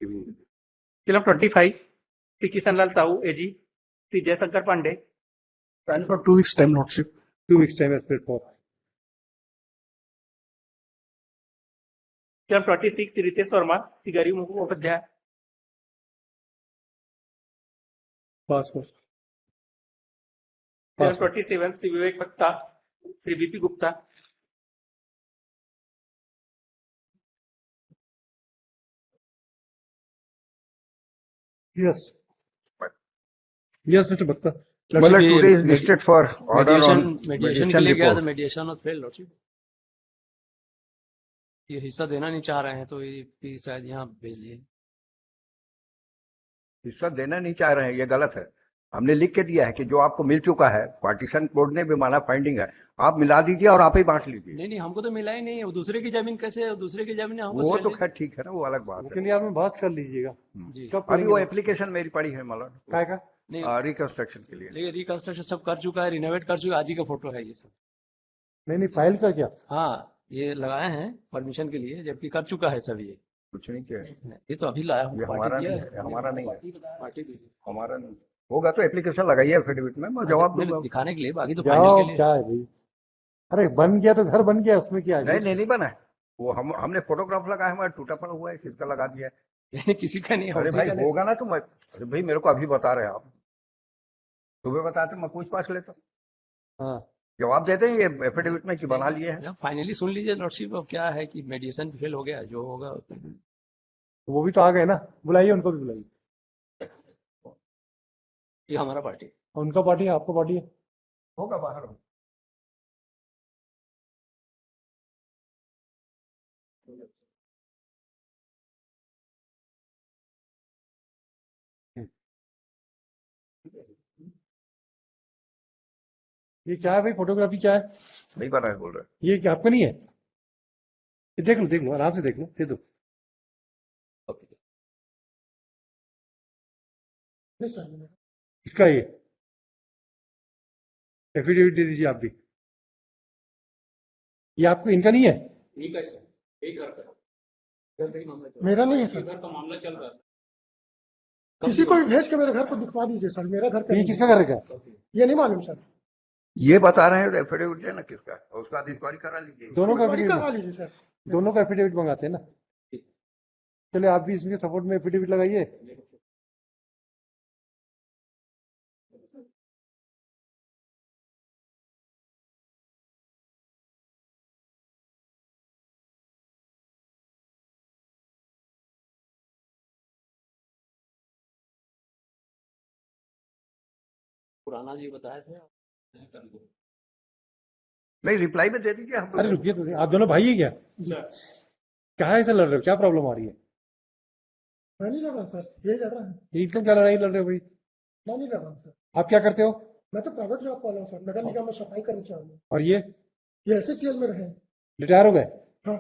Film 25 Shri Kishanlal Sahu एजी Shri Jaishankar Pandey Trial for 2 weeks time, Lordship. 2 weeks time as paid for. Film 26 Shri Ritesh Verma Shri Garib Mukhopadhyay Pass for. Film Pass for. 27 Shri Vivek Bhatta Shri BP Gupta Yes. Yes, Mr. Bhatta. मतलब today is listed for order on मेडिएशन के लिए गया था, मेडिएशन और fail lordship. ये हिस्सा देना नहीं चाह रहे हैं तो ये शायद यहाँ भेज दिए। हिस्सा देना नहीं चाह रहे हैं, ये गलत है। हमने लिख के दिया है कि जो आपको मिल चुका है, पार्टीशन कोर्ट ने भी माना, फाइंडिंग है, आप मिला दीजिए और आप ही बांट लीजिए। नहीं हमको तो मिला ही नहीं है। दूसरे की जमीन कैसे, दूसरे की जमीन हमको वो तो खैर ठीक है ना, वो अलग बात उसके लिए आप बात कर लीजिएगा। जी। कब अभी वो एप्लीकेशन मेरी पड़ी है मतलब काय का रिकंस्ट्रक्शन के लिए। लेकिन रिकंस्ट्रक्शन सब कर चुका है, रिनोवेट कर चुका है। आज ही का फोटो है ये सब। नहीं फाइल का क्या? हाँ, ये लगाए हैं परमिशन के लिए, जबकि कर चुका है सब। ये कुछ नहीं किया, ये तो अभी लाया हूँ। ये हमारा नहीं है, हमारा नहीं है, पार्टी दीजिए। हमारा नहीं होगा तो एप्लीकेशन लगाइए एफिडेविट में, मैं जवाब दूंगा दिखाने के लिए, बाकी तो जाओ फाइनल के लिए। क्या है भाई? अरे बन गया तो घर बन गया, उसमें क्या है? नहीं बना है वो। हमने फोटोग्राफ लगाया, हमारा टूटा पड़ा हुआ है, किसका लगा दिया है। किसी का नहीं है। अरे भाई होगा ना तो मैं, अरे भाई मेरे को अभी बता रहे हैं आप, सुबह बताते मैं पूछताछ लेता। हाँ जवाब देते हैं ये एफिडेविट में कि बना लिए हैं। फाइनली सुन लीजिए लॉर्डशिप, अब क्या है कि मेडिएशन फेल हो गया, जो होगा। वो भी तो आ गए ना, बुलाइए उनको भी बुलाइए। ये हमारा पार्टी, उनका पार्टी है, आपको पार्टी है। होगा बाहर हो। ये क्या है भाई? फोटोग्राफी क्या है? नहीं बना है बोल रहे। ये क्या आपका नहीं है? ये देख लो आराम से देख लो, दे दो। इसका ये एफिडेविट दे दीजिए आप भी। ये आपको इनका नहीं है? ठीक है सर, एक घर का मेरा नहीं है सर। घर का मामला चल रहा है। किसी को भी भेज के मेरे घर को दिखवा दीजिए सर, मेरा घर का ये किसका घर है? ये नहीं मालूम सर। ये बता रहे हैं तो एफिडेविट देना किसका है, और उसका इंक्वायरी करा लीजिए। दोनों का इंक्वायरी करवा एफिडेविट, लीजिए सर। दोनों का एफिडेविट मंगाते हैं ना। चलिए आप भी इसके सपोर्ट में एफिडेविट लगाइए। पुराना जी बताए थे। नहीं रिप्लाई में दे दीजिए हम। अरे रुकिए तो, आप दोनों भाई है क्या? क्या ऐसे लड़ रहे हो? क्या प्रॉब्लम आ रही है? मैं नहीं लड़ रहा सर, ये लड़ रहा है। ये तो क्या लड़ाई लड़ रहे हो भाई? मैं नहीं लड़ रहा सर, आप क्या करते हो? मैं तो प्राइवेट जॉब वाला हूँ सर, नगर निगम में सफाई करनी चाहिए। और ये SSCL में रहे। रिटायर हो गए? हाँ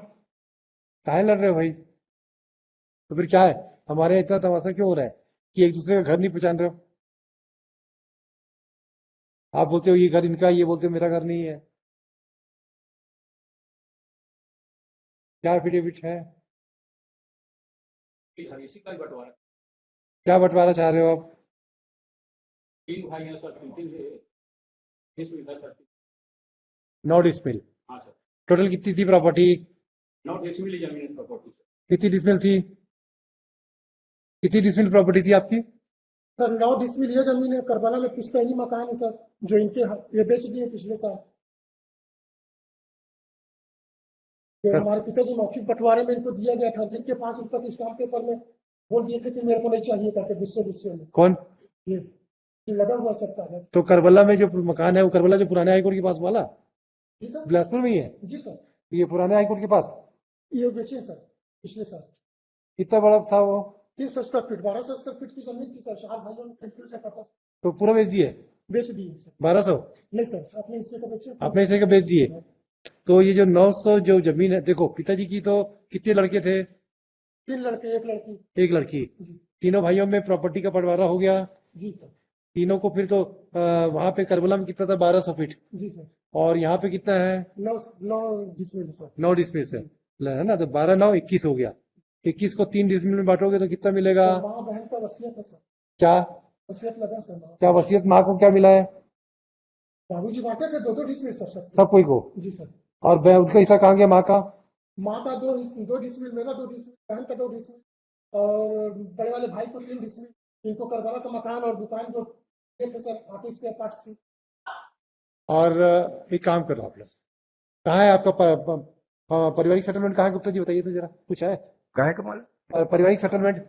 काहे लड़ रहे हो भाई? तो फिर क्या है, हमारे यहाँ इतना तमाशा क्यों हो रहा है कि एक दूसरे का घर नहीं पहचान रहे हो? आप बोलते हो ये घर इनका, ये बोलते हो मेरा घर नहीं है। क्या एफिडेविट है? इसी का ही बंटवारा। क्या बंटवारा चाह रहे हो आप? 3 भाई हैं सर, 3 सर। 9 डिसमिल। हाँ सर, टोटल कितनी थी प्रॉपर्टी? 9 डिसमिल जमीन प्रॉपर्टी सर। कितनी डिसमिल थी? कितनी डिसमिल प्रॉपर्टी थी आपकी? सर 9 डिसमिल ये जमीन है। करबला में पुश्तैनी मकान है सर, जो इनके ये बेच दिए पिछले साल। तो हमारे पिताजी मौखिक बंटवारे में इनको दिया गया था, जिनके 5 रुपए के स्टाम्प पेपर में बोल दिए थे कि मेरे को नहीं चाहिए करके, गुस्से में। कौन? ये लगा हुआ सब कागज। तो करबला में जो मकान है, वो करबला जो पुराने हाईकोर्ट के पास वाला जी सर। बिलासपुर में ही है? जी सर, ये पुराने हाईकोर्ट के पास ये बेचे सर पिछले साल। कितना बड़ा था वो? 300 स्क्वायर फीट, 1200 स्क्वायर फीट की जमीन थी सर। 4 भाइयों ने फैक्ट्री से कटा, तो पूरा बेच दिए? बेच दिए सर। 1200 नहीं सर, अपने हिस्से को बेचे। अपने हिस्से का बेच दिए। तो ये जो 900 जो जमीन है, देखो पिताजी की तो कितने लड़के थे? 3 लड़के 1 लड़की। एक लड़की। तीनों भाइयों में प्रॉपर्टी का बंटवारा हो गया जी सर। तीनों को। फिर तो वहां पे करबला में कितना था? 1200 फीट। जी सर। और यहाँ पे कितना है? 9 डिसमिल सर। 9 डिसमिल है ना, तो 12 9 21 हो गया। 21 को 3 डिसमिल में बांटोगे तो कितना मिलेगा? तो माँ बहन का वसीयत है सर, क्या वसीयत लगा सर। क्या वसीयत माँ को क्या मिला है? बाबूजी बांटे थे 2-2 डिसमिल सर सब। सब कोई को? जी सर। और उनका हिस्सा कहाँ गया माँ का? माँ का 2 डिसमिल, मेरा 2 डिसमिल, बहन का 2 डिसमिल, और बड़े वाले भाई को 3 डिसमिल। इनको करवाना का मकान और दुकान जो ये थे सर ऑफिस के पार्ट्स की। और एक काम करो आप लोग, कहाँ है आपका पारिवारिक सेटलमेंट कहाँ है गुप्ता जी, बताइए तो जरा, कुछ है? कहे कमाल पारिवारिक सेटलमेंट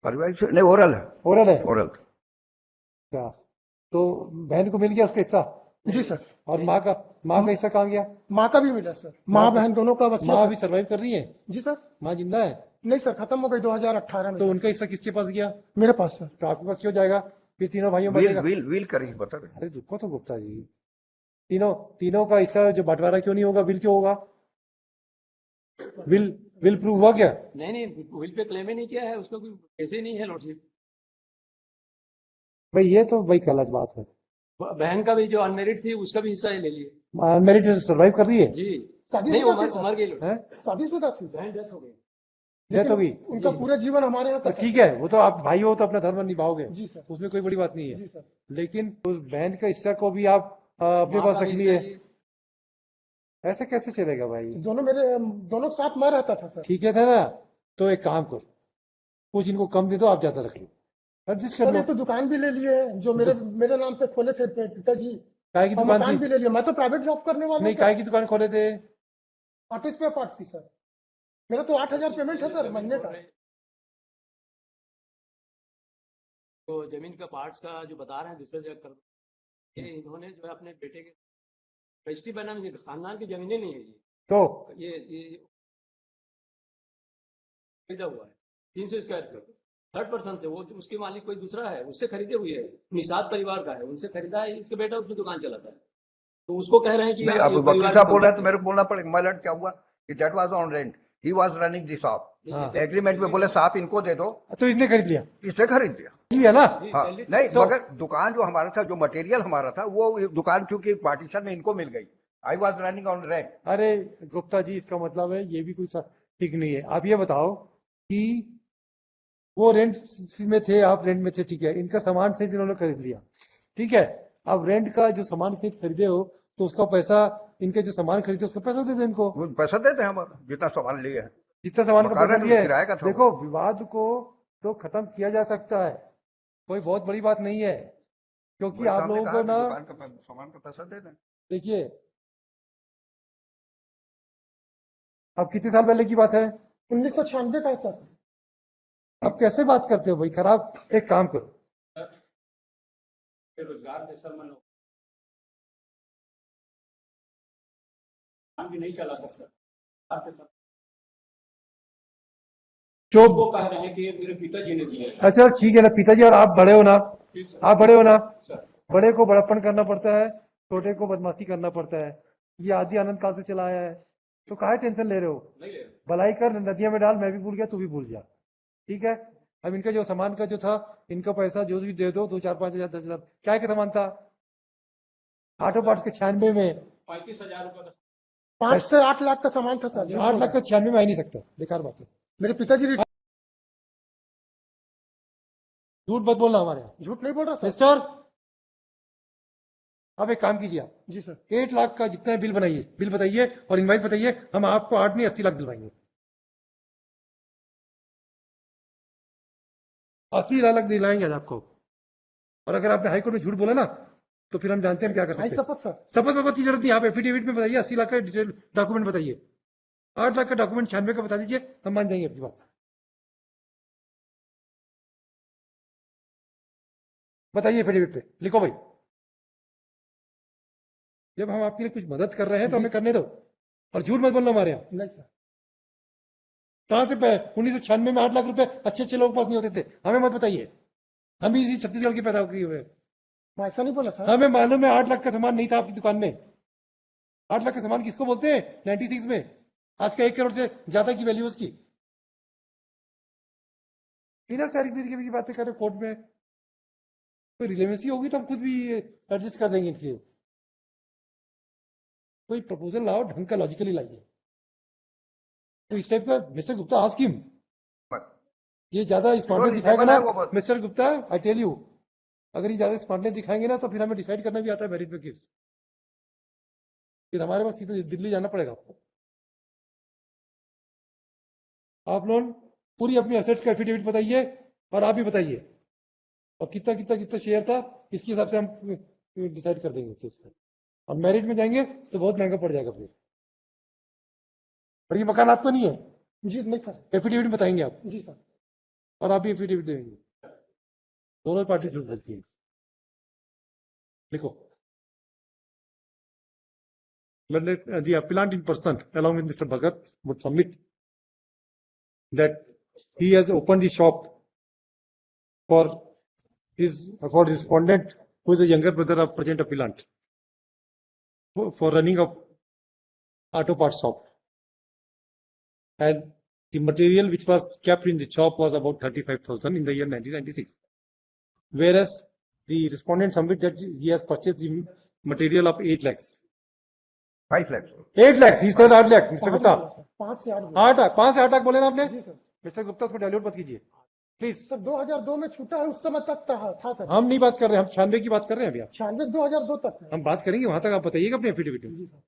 पारिवारिक नहीं, ओरल है, ओरल है ओरल। क्या? तो बहन को मिल गया उसका हिस्सा? जी सर। और माँ का हिस्सा कहाँ गया? माँ का भी मिला सर, माँ बहन दोनों का माँ वसीयत। अभी सर्वाइव कर रही है? जी सर। माँ जिंदा है? नहीं सर, खत्म हो गई 2018 में। तो उनका हिस्सा किसके पास गया? मेरे पास सर। तो आपके पास क्यों जाएगा? फिर तीनों भाइयों में विल बटेगा। विल विल करी बता रहे। अरे रुको तो गुप्ता जी, तीनों का हिस्सा जो बंटवारा क्यों नहीं होगा? बिल क्यों होगा? बिल प्रूव हुआ क्या? नहीं, विल पे क्लेम ही नहीं किया है, उसका कोई कैसे नहीं है लॉर्डशिप। भाई ये तो भाई गलत बात है। बहन का भी जो अनमेरिड थी उसका भी हिस्सा ही ले लिए। मेरिट सर्वाइव कर रही है? जी शादी नहीं, शुदा थी सर। मर गई लोग। हैं? शादीशुदा थी, बहन डेथ हो गई। डेथ हो गई? उनका पूरा जीवन हमारे यहाँ तो का ठीक है, वो तो आप भाई हो तो अपना धर्म निभाओगे, जी सर। उसमें कोई बड़ी बात नहीं जी है। सर। लेकिन उस बहन का हिस्सा को भी आप अपने माँ पास का रख हिस्सा लिए, ही- ऐसा कैसे चलेगा भाई? दोनों साथ में रहता था सर। ठीक है था ना? तो एक काम करो, कुछ इनको कम दे दो, आप ज्यादा रख लो, एडजस्ट कर सर लो। ये तो दुकान भी ले लिए जो मेरे नाम पे खोले थे पिताजी, काय की और दुकान मकान थी? भी ले लिया। मैं तो प्राइवेट जॉब करने वाला नहीं, हूँ काय सर, की दुकान खोले थे? ऑटो स्पेयर पार्ट्स की सर। मेरा तो 8,000 पेमेंट है सर महीने का। तो जमीन का पार्ट्स का जो बता रहे हैं दूसरे जगह कर, ये इन्होंने जो है अपने बेटे के रजिस्ट्री पर नाम, खानदान की जमीनें नहीं है तो ये खरीदा हुआ है 300 स्क्वायर फीट थर्ड पर्सन से। वो उसके मालिक कोई दूसरा है, उससे खरीदे हुई है, निषाद परिवार का है, उनसे खरीदा है। इसका बेटा उसकी दुकान चलाता है, तो उसको कह रहे हैं कि नहीं, ये आप परिवार वकील की साहब बोल रहे हैं तो संपत्ति मेरे को बोलना पड़ेगा। माय लॉर्ड क्या हुआ कि that was on rent, he was running the shop, हाँ। एग्रीमेंट में बोले साहब इनको दे दो, तो इसने खरीद लिया? इससे खरीद लिया। लिया ना? जी, हाँ, सैलरी से- नहीं तो- मगर दुकान जो हमारा था, जो मटेरियल हमारा था, वो दुकान क्योंकि पार्टीशन में इनको मिल गई। I was running on rent. अरे गुप्ता जी, इसका मतलब है ये भी कोई ठीक नहीं है। आप ये बताओ कि वो रेंट में थे, आप रेंट में थे, ठीक है, इनका सामान सहित इन्होंने खरीद लिया, ठीक है। अब रेंट का जो सामान सहित खरीदे हो तो उसका पैसा, इनके जो सामान खरीदे उसका पैसा दे दो इनको, वो पैसा देते हैं हमारा जितना सामान लिए है। जितना सामान का मकान पैसा है तो दिया किराए का है। था। देखो, विवाद को तो खत्म किया जा सकता है, कोई बहुत बड़ी बात नहीं है, क्योंकि वही आप साहब ने लोगों कहा को कि ना, दुकान का सामान का पैसा दे दें। देखिए, अब कितने साल पहले की बात है? 1996 का है सर। अब कैसे बात करते हो भाई? खराब। एक काम करो, बेरोजगार देशर में लोग काम भी नहीं चला सकता। जो वो कह रहे हैं कि ये मेरे पिताजी ने दिया है। अच्छा ठीक है ना, पिताजी, और आप बड़े हो ना, ठीक सर। आप बड़े हो ना, सर, बड़े को बड़प्पन करना पड़ता है, छोटे को बदमाशी करना पड़ता है। ये आदि आनंद काल से चला आया है, तो काहे टेंशन ले रहे हो? नहीं ले रहे। भलाई कर, नदियों में डाल, मैं भी भूल गया, तू भी भूल जा, ठीक है। अब इनका जो सामान का जो था, इनका पैसा जो भी दे दो, 2, 4, 5 हजार, 10 हजार, क्या के सामान था? ऑटो पार्ट्स के 96 में 35,000 रुपए का 5 से 8 लाख का सामान था सर। 8 लाख का 96 में आ ही नहीं सकता, बेकार बात है। मेरे पिताजी झूठ मत बोलना हमारे यहाँ, झूठ नहीं बोल रहा सर। मिस्टर। अब एक काम कीजिए, आप जी सर। 8 लाख का जितना बिल बनाइए, बिल बताइए और इनवाइस बताइए, हम आपको 8 नहीं 80 लाख दिलवाएंगे। 80 लाख दिलाएंगे आज आपको। और अगर आपने हाईकोर्ट में झूठ बोला ना, तो फिर हम जानते हैं हम क्या कर भाई सकते हैं। शपथ सर। शपथ वपथ की जरूरत नहीं, आप एफिडेविट में बताइए, 80 लाख का डिटेल डॉक्यूमेंट बताइए, 8 लाख का डॉक्यूमेंट 96 का बता दीजिए, हम मान जाएंगे आपकी बात। बताइए एफिडेविट पे, लिखो भाई। जब हम आपके लिए कुछ मदद कर रहे हैं तो हमें करने दो, और झूठ मत बोलना हमारे यहाँ। नहीं सर। कहां से 1996 में 8 लाख रुपए अच्छे अच्छे लोगों के पास नहीं होते थे, हमें मत बताइए। हम भी इसी छत्तीसगढ़ के पैदा किए हुए हैं। मैं ऐसा नहीं बोला सर। हमें मालूम है 8 लाख का सामान नहीं था आपकी दुकान में। 8 लाख का सामान किसको बोलते हैं 96 में? आज का 1 करोड़ से ज्यादा की वैल्यू उसकी। बिना सारी की बातें कर रहे कोर्ट में, कोई रिलेवेंसी होगी तो हम खुद भी एडजस्ट कर देंगे इनसे। कोई प्रपोजल लाओ, ढंग का लॉजिकली लाइए। तो इस टाइप का मिस्टर गुप्ता आस्क हिम, ये ज्यादा जो स्मार्टनेस दिखाएगा reasonable ना है वो बस- mister Gupta, I tell you, अगर ये ज्यादा स्मार्टनेस दिखाएंगे ना तो फिर हमें डिसाइड करना भी आता है मेरिट पे केस, फिर हमारे पास सीधे दिल्ली जाना पड़ेगा आपको। आप लोग पूरी अपनी एसेट्स का एफिडेविट बताइए और आप भी बताइए, और कितना कितना कितना शेयर था इसके हिसाब से हम डिसाइड कर देंगे केस को। और मेरिट में जाएंगे तो बहुत महंगा पड़ जाएगा फिर। और ये मकान आपका नहीं है, जी नहीं सर, एफिडेविट बताएंगे आप, जी सर। और आप भी एफिडेविट देंगे, दोनों पार्टी झूठ बोलती है। लिखो, the appellant in person along with Mr. Bhagat would submit that he has opened the shop for respondent who is a younger brother of present appellant for running of auto parts shop, and the material which was kept in the shop was about 35,000 in the year 1996, whereas the respondent submit that he has purchased the material of 8 lakhs. 5 lakhs. 8 lakhs, he says 8 lakh, Mr. Gupta. 5 से 8 8 5 से 8 लाख बोले ना आपने? जी sir. Mister Gupta उसको dilute मत कीजिए please. Sir 2002 में छूटा है, उस समय तक था सर। हम नहीं बात कर रहे, हम 96 की बात कर रहे हैं अभी। आप 96 2002 तक है। हम बात करेंगे वहां तक, आप बताइएगा अपने एफिडेविट में। जी सर।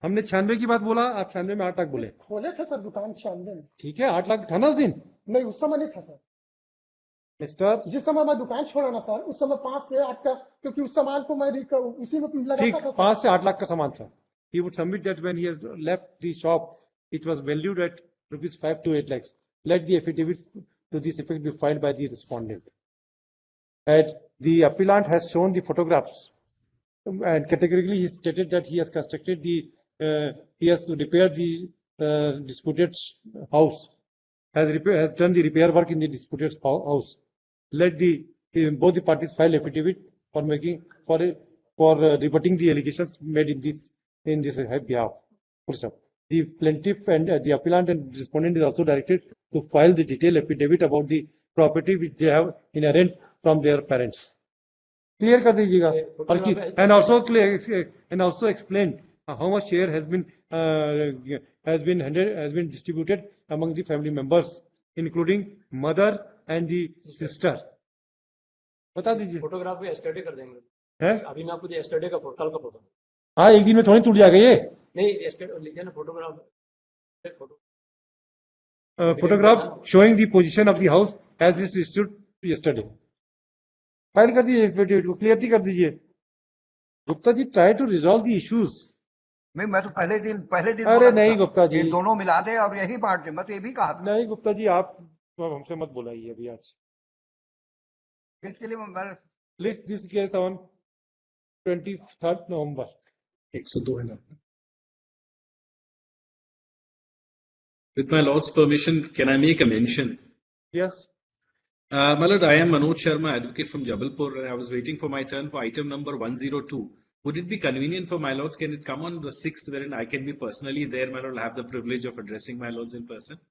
हमने 96 की बात बोला, आप 96 में 8 लाख बोले, खोले थे सर दुकान 96 में। ठीक है। 8 लाख था ना उस दिन नहीं उस समय नहीं था सर, मिस्टर, जिस समय मैं दुकान छोड़ा ना सर, उस समय 5 से 8 का, क्योंकि उस सामान को मैं उसी में ठीक, लगाता था सर। 5 से 8 लाख का सामान था। He would submit that when he has left the shop, it was valued at rupees 5 to 8 lakhs. Let the affidavit to this effect be filed by the respondent. And the appellant has shown the photographs, and categorically he stated that he has constructed he has repaired the disputed house, has done the repair work in the disputed house. Let both the parties file affidavit for rebutting the allegations made in this behalf. The plaintiff and the appellant and respondent is also directed to file the detailed affidavit about the property which they have inherent from their parents. Clear कर दीजिएगा। और and also explain how much share has been distributed among the family members, including mother and the sister. बता दीजिए। Photograph भी एस्टेडे कर देंगे। है? अभी मैं आपको एस्टेडे का कल का फोटो। हाँ, एक दिन में थोड़ी टूट जाएगा ये। नहीं एस्टेडे लिखिए ना, photograph Photograph showing the position of the house as it stood yesterday. File कर दीजिए, एफिडेविट को क्लियरिटी कर दीजिए। Gupta ji, try to resolve the issues. नहीं, मैं तो पहले दिन अरे बोला नहीं था, गुप्ता जी, ये दोनों मिला दे और यही बांट दे, मैं तो ये भी कहा था। नहीं गुप्ता जी, आप हमसे मत बोलाइए अभी आज। इसके लिए मैं लिस्ट दिस केस ऑन 23 नवंबर। 102 है ना। With my lord's permission, can I make a mention? Yes, My lord, I am Manoj Sharma, advocate from Jabalpur, and I was waiting for my turn for item number 102. Would it be convenient for my lords? Can it come on the 6th, wherein I can be personally there, my lord? I'll have the privilege of addressing my lords in person.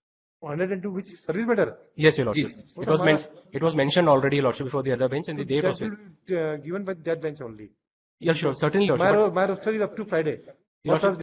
102 which service matter? Yes, Your Lordship. Yes. It was mentioned already, Your Lordship, before the other bench, and the date That was will be given by that bench only. yeah, sure, certainly, Lordship. My roster is up to Friday. Your Lordship,